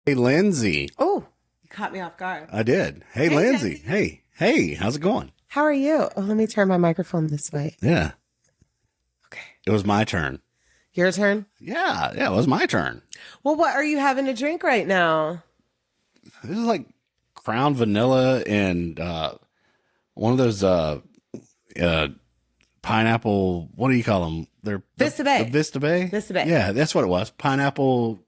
Hey, Lindsay. Oh, you caught me off guard. I did. Hey, Lindsay. Jesse. Hey, how's it going? How are you? Oh, let me turn my microphone this way. Yeah, Okay. it was my turn. Your turn? Yeah, it was my turn. Well, what are you having to drink right now? This is like Crown Vanilla and one of those pineapple, what do you call them? They're Vista Bay. The Vista Bay? Vista Bay. Yeah, that's what it was. Pineapple,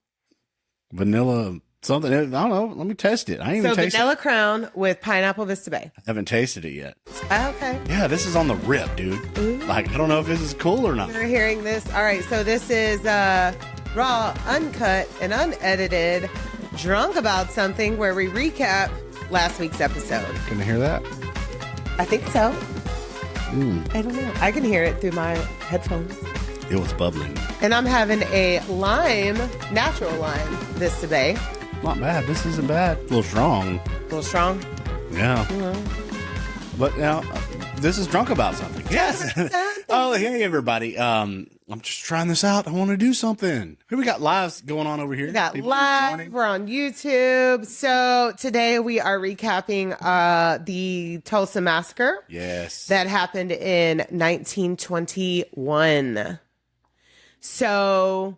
vanilla, something. I don't know. Let me test it. I ain't even So tasted vanilla crown with pineapple Vista Bay. I haven't tasted it yet. Okay. Yeah, this is on the rip, dude. Ooh. Like, I don't know if this is cool or not. You're hearing this. All right. So this is raw, uncut, and unedited, drunk about something where we recap last week's episode. Can I hear that? I think so. I don't know. I can hear it through my headphones. It was bubbling. And I'm having a lime, natural lime, Vista Bay. Not bad. This isn't bad. A little strong. A little strong. Yeah. But now, this is drunk about something. Yes. Oh, hey, everybody. I'm just trying this out. I want to do something. Who we got lives going on over here? We got People live. joining? We're on YouTube. So today we are recapping the Tulsa Massacre Yes. that happened in 1921. So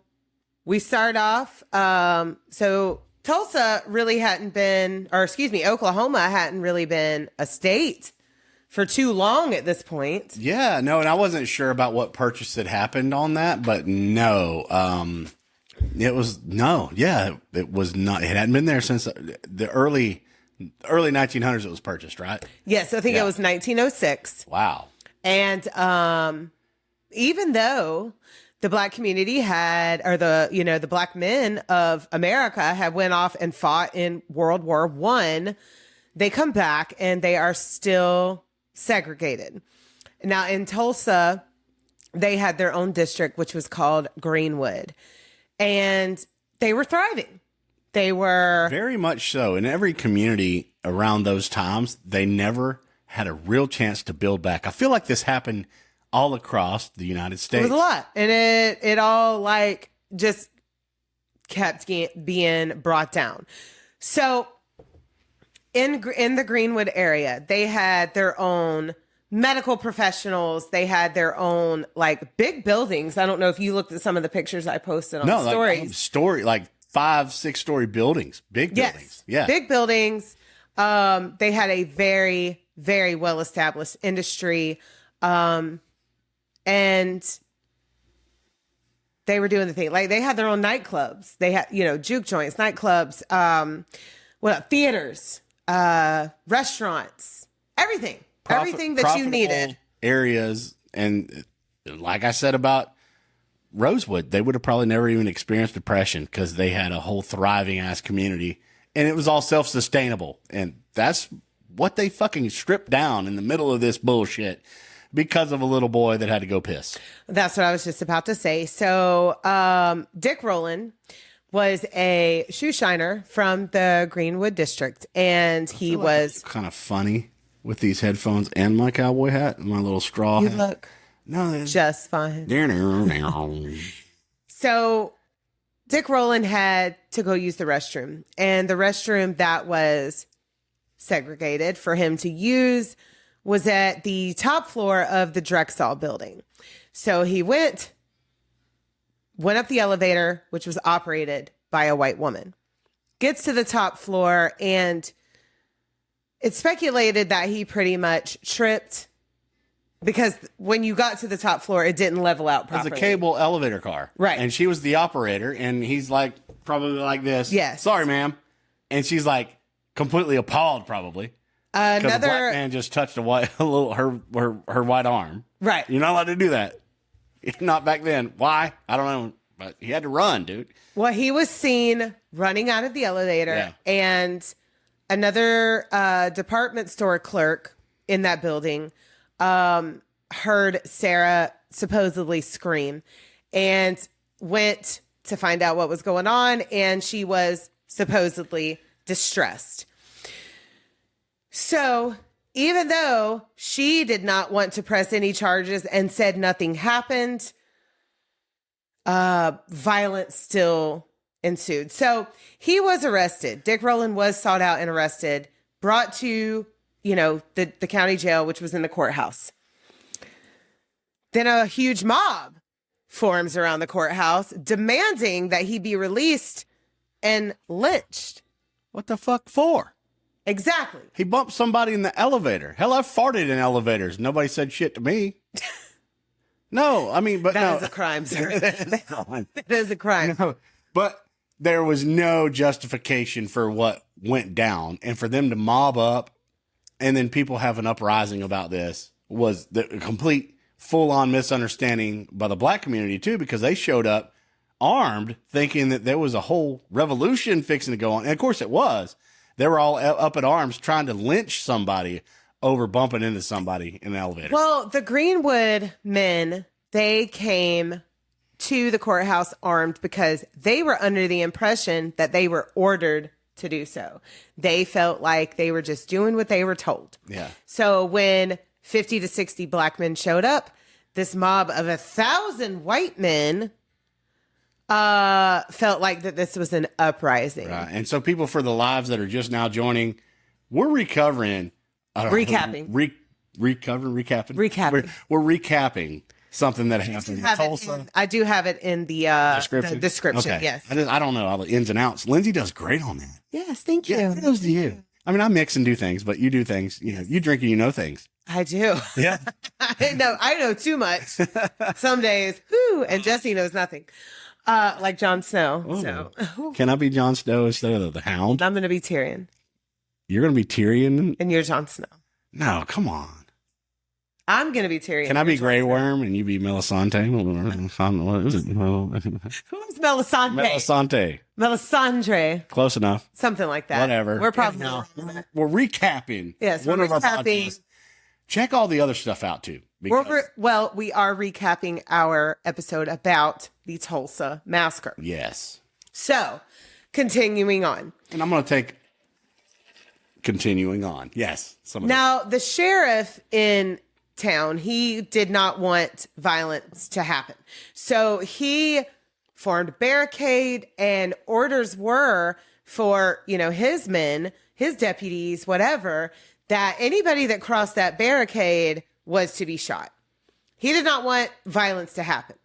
we start off. So Tulsa really hadn't been, or excuse me, Oklahoma hadn't really been a state for too long at this point. Yeah, no, and I wasn't sure about what purchase had happened on that, but no. It was it was not. It hadn't been there since the early 1900s. It was purchased, right? Yes, I think it was 1906. Wow. And even though the black community had, or the black men of America had went off and fought in World War I, they come back and they are still segregated. Now in Tulsa, they had their own district, which was called Greenwood, and they were thriving. They were Very much so. In every community around those times, they never had a real chance to build back. I feel like this happened all across the United States. It was a lot. And it all like just kept being brought down. So in the Greenwood area, they had their own medical professionals. They had their own like big buildings. I don't know if you looked at some of the pictures I posted on stories. Like 5-6-story buildings, big buildings. Yeah. Big buildings. They had a very, very well-established industry. And they were doing the thing. Like they had their own nightclubs. They had, juke joints, nightclubs, theaters, restaurants, everything. Everything that you needed. Areas. And like I said about Rosewood, they would have probably never even experienced depression because they had a whole thriving ass community and it was all self-sustainable. And that's what they fucking stripped down in the middle of this bullshit because of a little boy that had to go piss. That's what I was just about to say. So, Dick Rowland was a shoe shiner from the Greenwood district, and he was kind of funny with these headphones and my cowboy hat and my little straw you hat. look No, just fine. So Dick Rowland had to go use the restroom, and the restroom that was segregated for him to use was at the top floor of the Drexel building. So he went up the elevator, which was operated by a white woman, gets to the top floor, and it's speculated that he pretty much tripped because when you got to the top floor, it didn't level out properly. It was a cable elevator car. Right. And she was the operator, and he's like, probably like this. Yes. Sorry, ma'am. And she's like completely appalled, probably. Because a black man just touched her white arm. Right. You're not allowed to do that. Not back then. Why? I don't know. But he had to run, dude. Well, he was seen running out of the elevator, and another department store clerk in that building heard Sarah supposedly scream and went to find out what was going on, and she was supposedly distressed. So even though she did not want to press any charges and said nothing happened, violence still ensued. So he was arrested. Dick Rowland was sought out and arrested, brought to, the county jail, which was in the courthouse. Then a huge mob forms around the courthouse demanding that he be released and lynched. What the fuck for? Exactly. He bumped somebody in the elevator. Hell, I farted in elevators. Nobody said shit to me. No, I mean, but that is a crime, sir. That is a crime. No, but there was no justification for what went down, and for them to mob up and then people have an uprising about this was the complete full-on misunderstanding by the black community too, because they showed up armed thinking that there was a whole revolution fixing to go on. And of course it was. They were all up at arms trying to lynch somebody over bumping into somebody in the elevator. Well, the Greenwood men, they came to the courthouse armed because they were under the impression that they were ordered to do so. They felt like they were just doing what they were told. Yeah. So when 50 to 60 black men showed up, this mob of 1,000 white men felt like that this was an uprising. Right. And so people, for the lives that are just now joining, we're recovering. Recapping. Recapping. We're recapping something that happened in Tulsa. I do have it in the description. Okay. Yes. I don't know all the ins and outs. Lindsay does great on that. Yes, thank you. Yeah, kudos to you. I mean, I mix and do things, but you do things. You drink and you know things. I do. Yeah. I know too much. Some days, and Jesse knows nothing. Like Jon Snow. Ooh. So Can I be Jon Snow instead of the Hound? I'm going to be Tyrion. You're going to be Tyrion? And you're Jon Snow. No, come on. I'm going to be Tyrion. Can I be Grey Worm and you be Melisandre? Who's Melisandre? Melisandre. Close enough. Something like that. Whatever. We're probably we're recapping. Yes, one we're of our recapping. podcasts. Check all the other stuff out too. We are recapping our episode about the Tulsa Massacre. Yes. So, continuing on. And I'm going to take continuing on. Yes. Now, the sheriff in town, he did not want violence to happen. So he formed a barricade, and orders were for, his men, his deputies, whatever, that anybody that crossed that barricade was to be shot. He did not want violence to happen.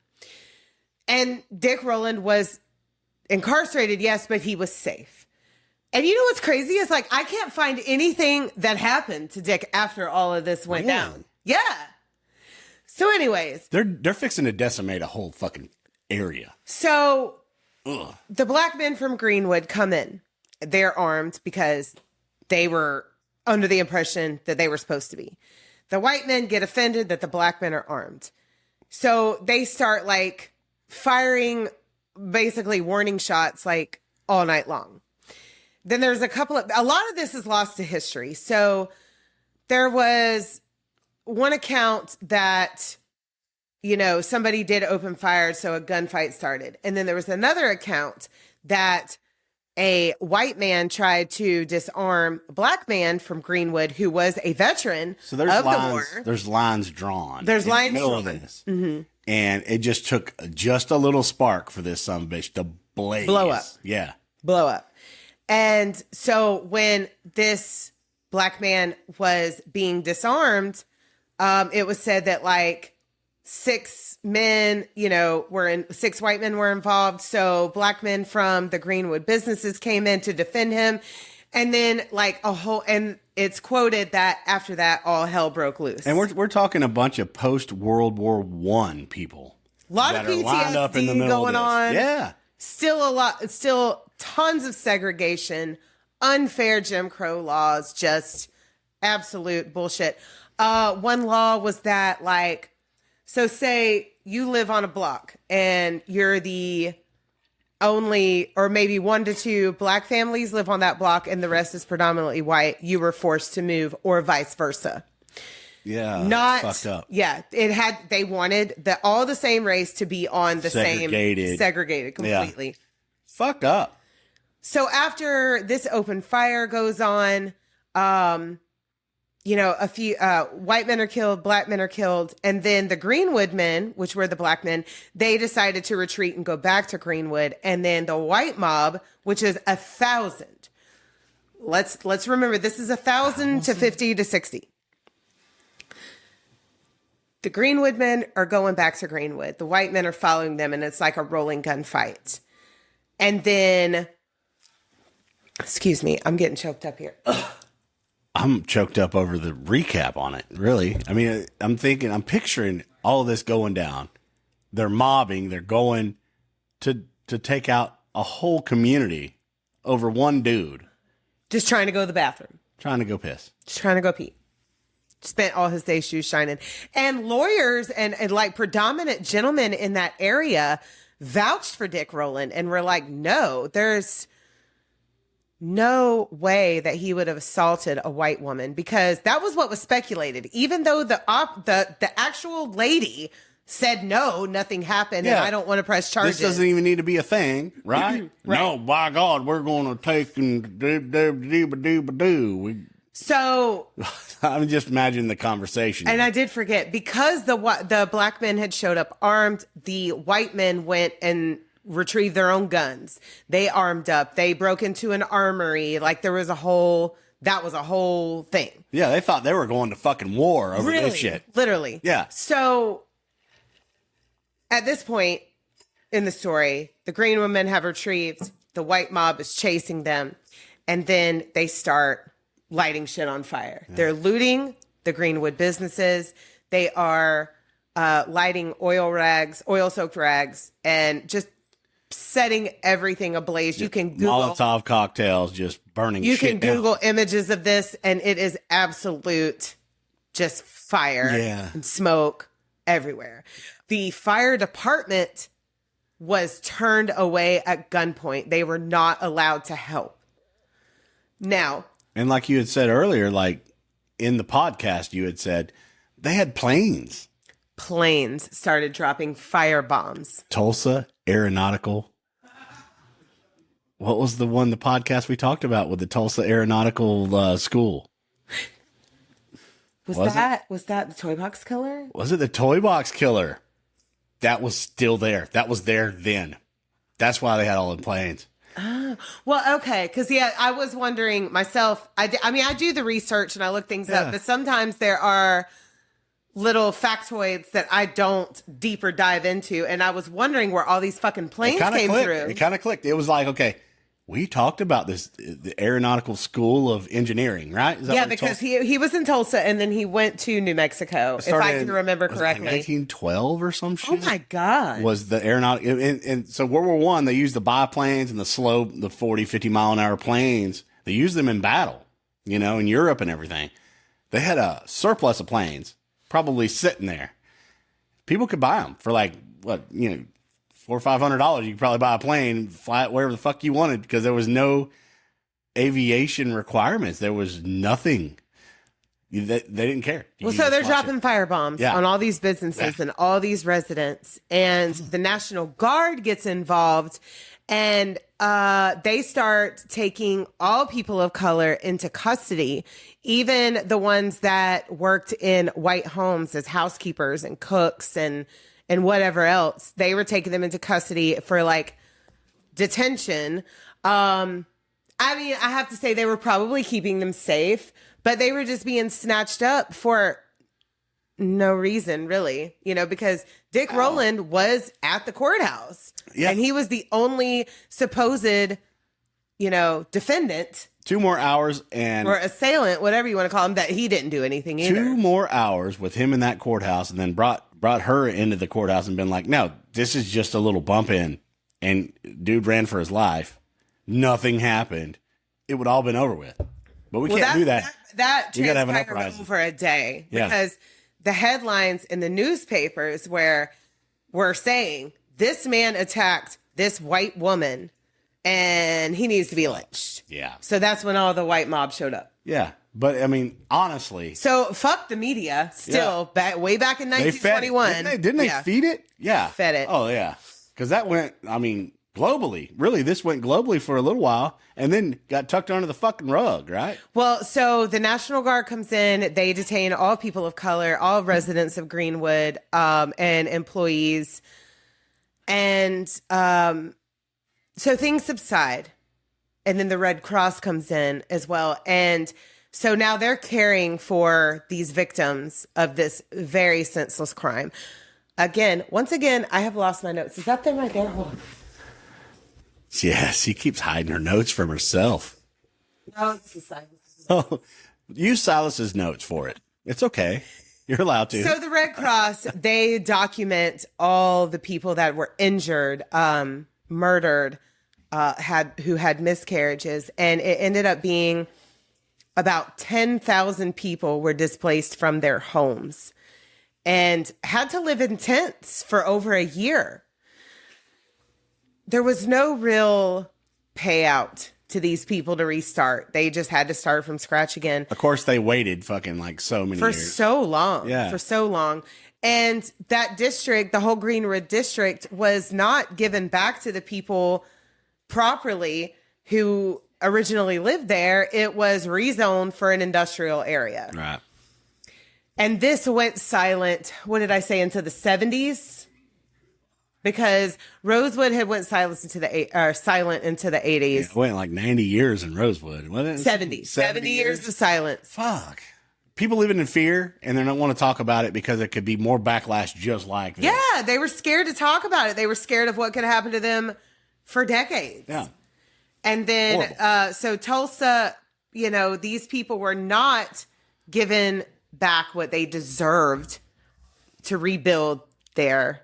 And Dick Rowland was incarcerated, yes, but he was safe. And you know what's crazy is I can't find anything that happened to Dick after all of this went down. Yeah. So anyways. They're fixing to decimate a whole fucking area. So the black men from Greenwood come in. They're armed because they were under the impression that they were supposed to be. The white men get offended that the black men are armed. So they start firing basically warning shots all night long. Then there's a lot of this is lost to history. So there was one account that, somebody did open fire, so a gunfight started. And then there was another account that a white man tried to disarm a black man from Greenwood who was a veteran of the war. There's lines drawn. There's lines drawn. of this. Mm-hmm. And it just took just a little spark for this son of a bitch to blaze. Blow up. Yeah. Blow up. And so when this black man was being disarmed, it was said that 6 men, six white men were involved. So black men from the Greenwood businesses came in to defend him. And then and it's quoted that after that, all hell broke loose. And we're talking a bunch of post-World War I people. A lot of PTSD going on. Yeah. Still tons of segregation, unfair Jim Crow laws, just absolute bullshit. One law was that so say you live on a block and you're the only, or maybe 1 to 2 black families live on that block and the rest is predominantly white, you were forced to move, or vice versa. Yeah. Not fucked up. Yeah. They wanted all the same race to be on the segregated completely. Yeah. Fucked up. So after this open fire goes on, a few white men are killed, black men are killed. And then the Greenwood men, which were the black men, they decided to retreat and go back to Greenwood. And then the white mob, which is 1,000. Let's remember, this is 1,000 to 50 to 60. The Greenwood men are going back to Greenwood. The white men are following them, and it's like a rolling gunfight. And then, excuse me, I'm getting choked up here. I'm choked up over the recap on it, really. I mean, I'm picturing all of this going down. They're mobbing. They're going to take out a whole community over one dude. Just trying to go to the bathroom. Trying to go piss. Just trying to go pee. Spent all his days shoes shining. And lawyers and like predominant gentlemen in that area vouched for Dick Rowland and were like, no, there's no way that he would have assaulted a white woman, because that was what was speculated. Even though the actual lady said, no, nothing happened, and I don't want to press charges. This doesn't even need to be a thing, right? Right. No, by God, we're going to take and do. So I'm just imagining the conversation. And I did forget, because the black men had showed up armed, the white men went and retrieved their own guns. They armed up. They broke into an armory. Like that was a whole thing. Yeah, they thought they were going to fucking war over this shit. Literally. Yeah. So at this point in the story, the green women have retrieved. The white mob is chasing them. And then they start lighting shit on fire. Yeah. They're looting the Greenwood businesses. They are lighting oil-soaked rags, and just setting everything ablaze. You can Google Molotov cocktails, just burning shit You can Google images of this, and it is absolute just fire and smoke everywhere. The fire department was turned away at gunpoint. They were not allowed to help. Now, and like you had said earlier, like in the podcast, you had said they had planes. Planes started dropping fire bombs. Tulsa Aeronautical. What was the podcast we talked about with the Tulsa Aeronautical School? Was that the Toy Box Killer? Was it the Toy Box Killer? That was still there. That was there then. That's why they had all the planes. Well, okay, because I was wondering myself. I do the research and I look things up, but sometimes there are little factoids that I don't deeper dive into, and I was wondering where all these fucking planes came through. It kind of clicked. It was like, okay, we talked about this, the Aeronautical School of Engineering, right? Because he was in Tulsa, and then he went to New Mexico, if I can remember correctly. 1912 or some shit. Oh my God. Was the aeronautical, and so World War I, they used the biplanes and the 40, 50 mile an hour planes. They used them in battle, in Europe and everything. They had a surplus of planes probably sitting there. People could buy them for like, $400 or $500. You could probably buy a plane, fly it wherever the fuck you wanted, because there was no aviation requirements. There was nothing. They didn't care. So they're dropping firebombs on all these businesses and all these residents, and the National Guard gets involved, and they start taking all people of color into custody, even the ones that worked in white homes as housekeepers and cooks and whatever else. They were taking them into custody for like detention. I have to say they were probably keeping them safe, but they were just being snatched up for no reason, really, because Dick Rowland was at the courthouse and he was the only supposed, defendant. 2 more hours or assailant, whatever you want to call him, that he didn't do anything either. 2 more hours with him in that courthouse, and then brought her into the courthouse and been like, no, this is just a little bump in, and dude ran for his life. Nothing happened. It would all been over with. But we can't do that. That you got to have an transpired uprising over a day because the headlines in the newspapers were saying this man attacked this white woman and he needs to be lynched. Yeah. So that's when all the white mob showed up. Yeah. But I mean, honestly. So fuck the media still way back in 1921. Didn't they feed it? Yeah. Fed it. Oh, yeah. Because that went, globally. Really, this went globally for a little while and then got tucked under the fucking rug, right? Well, so the National Guard comes in. They detain all people of color, all residents of Greenwood, and employees. And so things subside. And then the Red Cross comes in as well. And so now they're caring for these victims of this very senseless crime. Once again, I have lost my notes. Is that them right there? Hold on. Yeah, she keeps hiding her notes from herself. No, this is Silas. Oh, use Silas's notes for it. It's okay. You're allowed to. So the Red Cross, they document all the people that were injured, murdered, who had miscarriages, and it ended up being about 10,000 people were displaced from their homes and had to live in tents for over a year. There was no real payout to these people to restart. They just had to start from scratch again. Of course, they waited fucking like so many years. For so long. Yeah. For so long. And that district, the whole Greenwood district, was not given back to the people properly who originally lived there. It was rezoned for an industrial area. Right. And this went silent, what did I say, into the 70s? Because Rosewood had went silent into the 80s. Yeah, it went like 90 years in Rosewood. Wasn't it? 70 years of silence. Fuck. People living in fear and they don't want to talk about it because it could be more backlash just like this. Yeah, they were scared to talk about it. They were scared of what could happen to them for decades. Yeah. And then, so Tulsa, these people were not given back what they deserved to rebuild their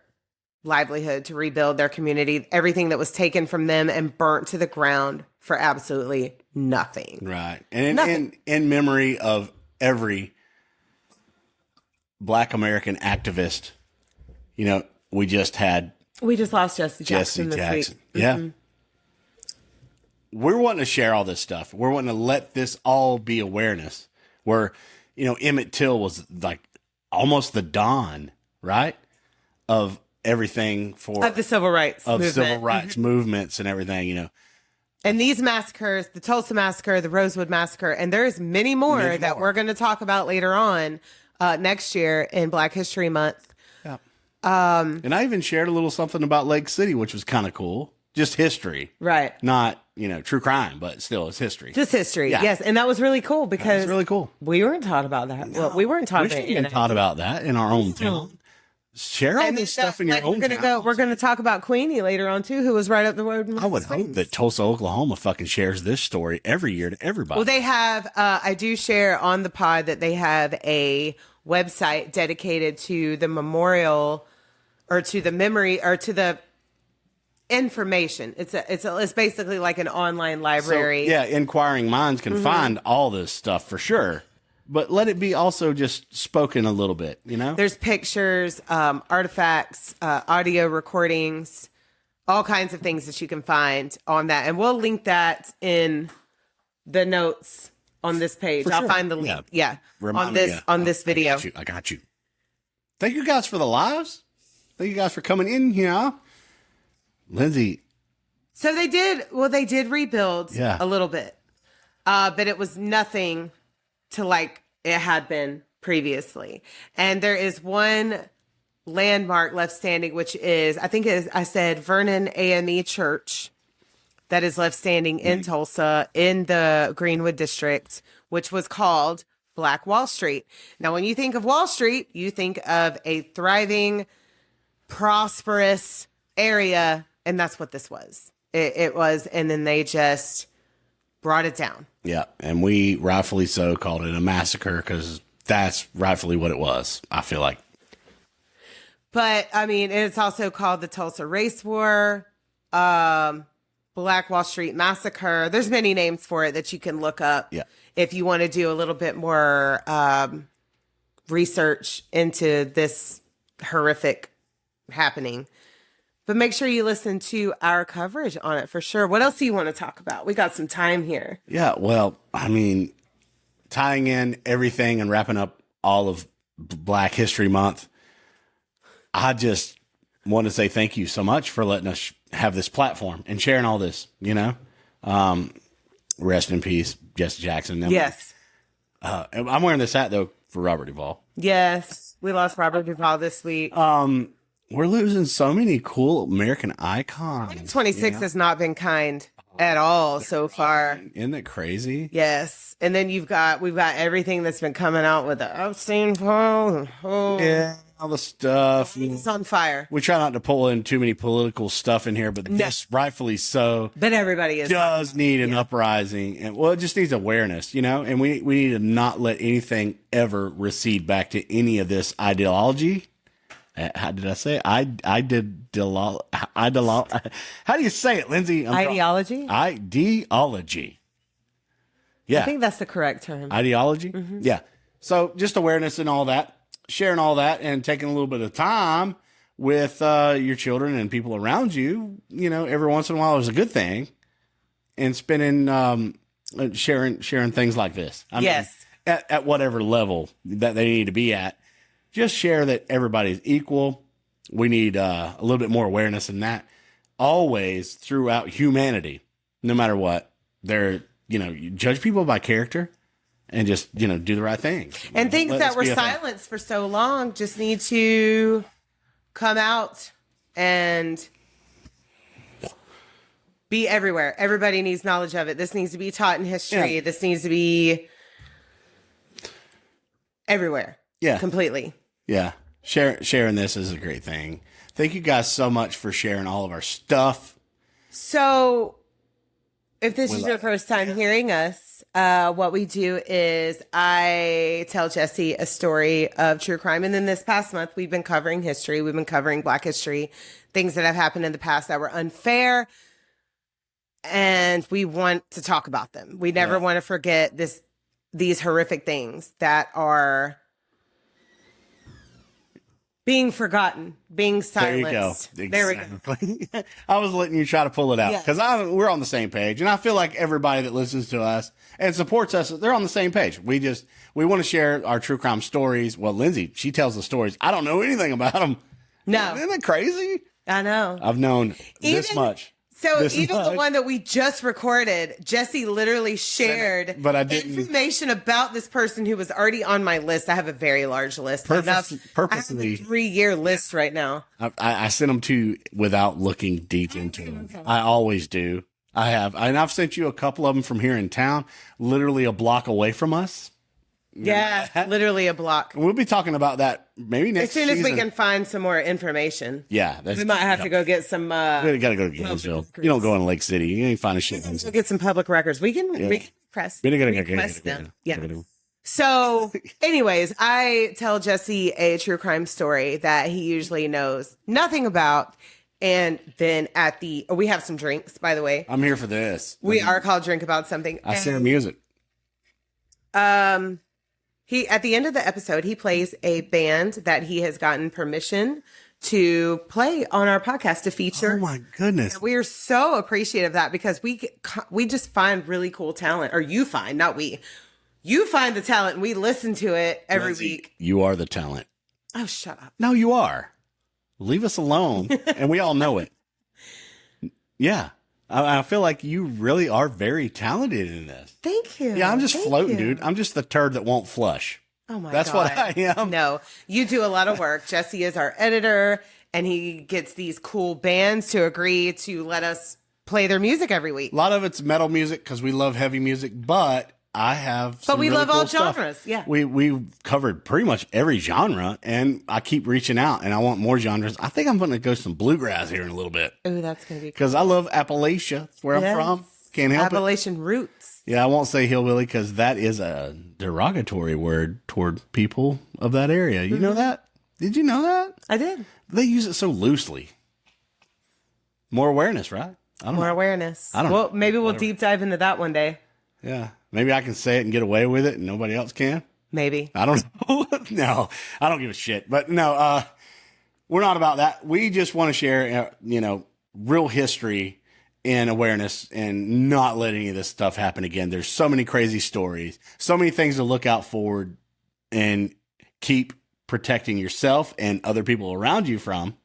livelihood, to rebuild their community. Everything that was taken from them and burnt to the ground for absolutely nothing. Right. And in memory of every Black American activist, we just lost Jesse Jackson this week. Yeah. Mm-hmm. We're wanting to share all this stuff. We're wanting to let this all be awareness where, Emmett Till was like almost the dawn, right? Of everything of the civil rights movements and everything, And these massacres, the Tulsa Massacre, the Rosewood Massacre, and there's many more that we're going to talk about later on next year in Black History Month. Yeah. And I even shared a little something about Lake City, which was kind of cool. Just history. Right. Not, true crime, but still it's history. Just history. Yeah. Yes. And that was really cool because really cool. We weren't taught about that. No, well, we weren't taught about that in our own town. Share all this stuff in your own town. We're going to talk about Queenie later on too, who was right up the road. I would hope that Tulsa, Oklahoma fucking shares this story every year to everybody. Well, they have, I do share on the pod that they have a website dedicated to the memorial or to the memory or to the information. It's basically like an online library. So, yeah, inquiring minds can find all this stuff for sure. But let it be also just spoken a little bit, There's pictures, artifacts, audio recordings, all kinds of things that you can find on that. And we'll link that in the notes on this page. I'll find the link. Yeah. On this video. I got you. Thank you guys for the lives. Thank you guys for coming in here. Lindsay. So they did rebuild a little bit. But it was nothing to like it had been previously. And there is one landmark left standing, which is, I said Vernon AME Church, that is left standing in Tulsa in the Greenwood district, which was called Black Wall Street. Now, when you think of Wall Street, you think of a thriving, prosperous area. And that's what this was. It was. And then they just brought it down. Yeah, and we rightfully so called it a massacre because that's rightfully what it was, I feel like. But, I mean, it's also called the Tulsa Race War, Black Wall Street Massacre. There's many names for it that you can look up if you want to do a little bit more research into this horrific happening. But make sure you listen to our coverage on it for sure. What else do you want to talk about? We got some time here. Yeah, well, I mean, tying in everything and wrapping up all of Black History Month, want to say thank you so much for letting us have this platform and sharing all this, rest in peace, Jesse Jackson. Yes. I'm wearing this hat though for Robert Duvall. Yes. We lost Robert Duvall this week. We're losing so many cool American icons. 26 has not been kind at all so far. Isn't that crazy? Yes. And then we've got everything that's been coming out with the Epstein file. Yeah, all the stuff. It's on fire. We try not to pull in too many political stuff in here, but this, rightfully so, but everybody does need an uprising. And well, it just needs awareness, and we need to not let anything ever recede back to any of this ideology. How did I say it? How do you say it, Lindsay? Ideology? Ideology. Yeah. I think that's the correct term. Ideology? Mm-hmm. Yeah. So just awareness and all that, sharing all that, and taking a little bit of time with your children and people around you, every once in a while is a good thing. And spending, sharing things like this. I mean, at whatever level that they need to be at. Just share that everybody's equal. We need a little bit more awareness than that. Always throughout humanity, no matter what, you judge people by character and just, do the right thing. And things that were silenced for so long just need to come out and be everywhere. Everybody needs knowledge of it. This needs to be taught in history. Yeah. This needs to be everywhere. Yeah. Completely. Yeah. Sharing this is a great thing. Thank you guys so much for sharing all of our stuff. So if this is your first time hearing us, what we do is I tell Jesse a story of true crime. And then this past month, we've been covering history. We've been covering Black history, things that have happened in the past that were unfair. And we want to talk about them. We never want to forget these horrific things that are being forgotten, being silenced. There you go. There we go. I was letting you try to pull it out because we're on the same page. And I feel like everybody that listens to us and supports us, they're on the same page. We want to share our true crime stories. Well, Lindsay, she tells the stories. I don't know anything about them. No. Isn't that crazy? I know. I've known this much. So even the one that we just recorded, Jesse literally shared information about this person who was already on my list. I have a very large list. Purposely. I have a 3-year list right now. I sent them to you without looking deep into them. Okay. I always do. I have. And I've sent you a couple of them from here in town, literally a block away from us. Yeah, literally a block. We'll be talking about that maybe next season. As soon as we can find some more information. Yeah. We might have to go get some... we got to go to Gainesville. You don't go in Lake City. You ain't find a shit. We'll get some public records. We can request them. Yeah. So anyways, I tell Jesse a true crime story that he usually knows nothing about. And then we have some drinks, by the way. I'm here for this. We are called Drink About Something. I share music. At the end of the episode, he plays a band that he has gotten permission to play on our podcast to feature. Oh my goodness. And we are so appreciative of that because we just find really cool talent, or you find, not we. You find the talent and we listen to it every week. You are the talent. Oh, shut up. No, you are. Leave us alone. And we all know it. Yeah. I feel like you really are very talented in this. Thank you. Yeah, I'm just floating, dude. I'm just the turd that won't flush. Oh my God. That's what I am. No, you do a lot of work. Jesse is our editor, and he gets these cool bands to agree to let us play their music every week. A lot of it's metal music because we love heavy music, but I have some we really love cool all stuff. genres. Yeah. We've covered pretty much every genre, and I keep reaching out, and I want more genres. I think I'm going to go some bluegrass here in a little bit. Oh, that's going to be cool. Because I love Appalachia. That's where I'm from. Can't help Appalachian roots. Yeah, I won't say hillbilly because that is a derogatory word toward people of that area. You know that? Did you know that? I did. They use it so loosely. More awareness, right? More awareness. I don't know. Well, maybe we'll deep dive into that one day. Yeah. Maybe I can say it and get away with it and nobody else can. Maybe. I don't know. No, I don't give a shit. But no, we're not about that. We just want to share, real history and awareness and not let any of this stuff happen again. There's so many crazy stories, so many things to look out for and keep protecting yourself and other people around you from.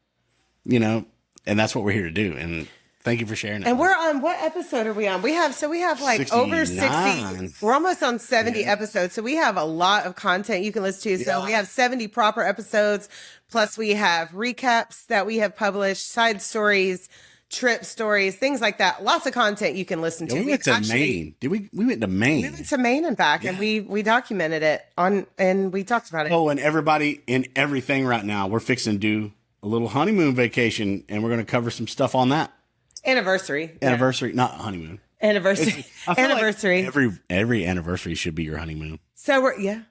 and that's what we're here to do. And thank you for sharing it. And we're on, what episode are we on? We have like 69. over 60. We're almost on 70 episodes. So we have a lot of content you can listen to. So we have 70 proper episodes. Plus we have recaps that we have published, side stories, trip stories, things like that. Lots of content you can listen to. We went to Maine. We went to Maine. We went to Maine and back, and we documented it and we talked about it. Oh, and everybody and everything right now, we're fixing to do a little honeymoon vacation, and we're going to cover some stuff on that. Anniversary, not honeymoon. Anniversary. Like every anniversary should be your honeymoon. So Yeah.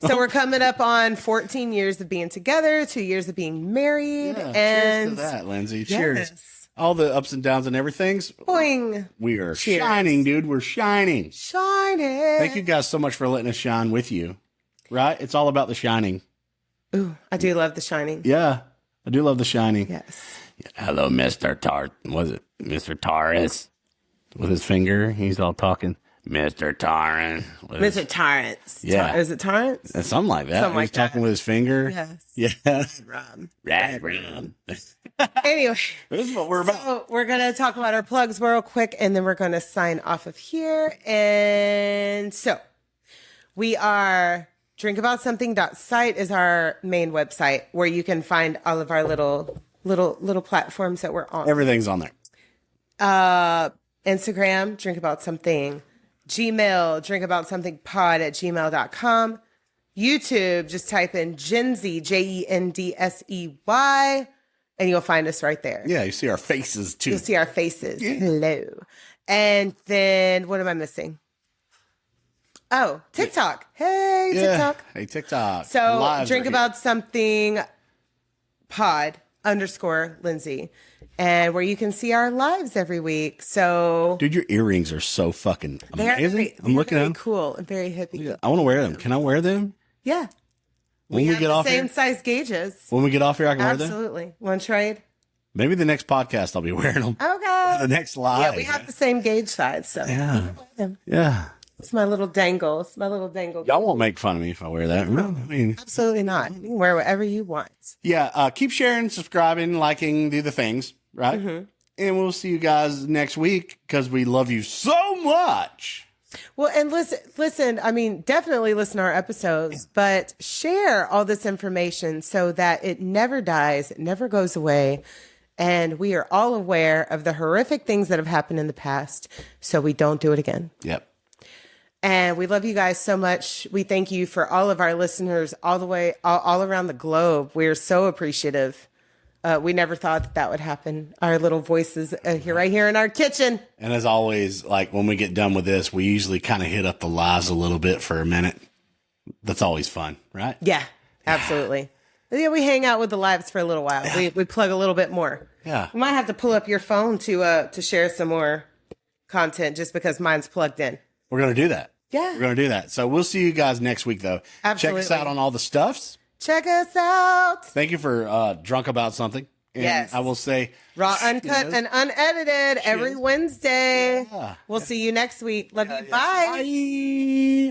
So we're coming up on 14 years of being together, 2 years of being married. Yeah, and cheers to that, Lindsay. Yes. Cheers. All the ups and downs and everything's. Boing. We are Cheers. shining, dude. We're shining. Shining. Thank you guys so much for letting us shine with you. Right? It's all about the shining. Ooh, I do love The Shining. Yeah. I do love the shining. Yes. Hello, Mr. Was it Mr. Torres? With his finger, he's all talking. Mr. Torrance. Mr. Torrance. Yeah. Is it Torrance? Something like that. Something like He's talking with his finger. Yes. Yeah. Red rum. Anyway. This is what we're about. So we're going to talk about our plugs real quick, and then we're going to sign off of here. And so we are drinkaboutsomething.site is our main website where you can find all of our little platforms that we're on. Everything's on there. Instagram, Drink About Something. Gmail, drinkaboutsomethingpod@gmail.com. YouTube, just type in Gendsey, Jendsey, and you'll find us right there. Yeah, you see our faces too. You'll see our faces. Yeah. Hello. And then what am I missing? Oh, TikTok. Hey, TikTok. Hey, TikTok. So Lives Drink are About Something pod _ Lindsay. And where you can see our lives every week. So, dude, your earrings are so fucking amazing. I'm looking at them. Cool and very hippie. Yeah, I want to wear them. Can I wear them? Yeah. When we get off same here? size gauges. When we get off here, I can wear them? Absolutely. Want to trade? Maybe the next podcast I'll be wearing them. Okay. The next live. Yeah, we have the same gauge size. So, yeah. It's my little dangle. Y'all won't make fun of me if I wear that. No, I mean, absolutely not. You can wear whatever you want. Yeah. Keep sharing, subscribing, liking, do the things, right? Mm-hmm. And we'll see you guys next week because we love you so much. Well, and listen, I mean, definitely listen to our episodes, but share all this information so that it never dies, it never goes away. And we are all aware of the horrific things that have happened in the past, so we don't do it again. Yep. And we love you guys so much. We thank you for all of our listeners all the way, all around the globe. We're so appreciative. We never thought that would happen. Our little voices right here in our kitchen. And as always, like when we get done with this, we usually kind of hit up the lives a little bit for a minute. That's always fun, right? Yeah, absolutely. Yeah, we hang out with the lives for a little while. We plug a little bit more. Yeah. We might have to pull up your phone to share some more content just because mine's plugged in. We're going to do that. Yeah. We're going to do that. So we'll see you guys next week, though. Absolutely. Check us out on all the stuffs. Check us out. Thank you for Drunk About Something. And yes. I will say, raw, uncut, and unedited every Wednesday. Yeah. We'll see you next week. Love you. Bye. Bye.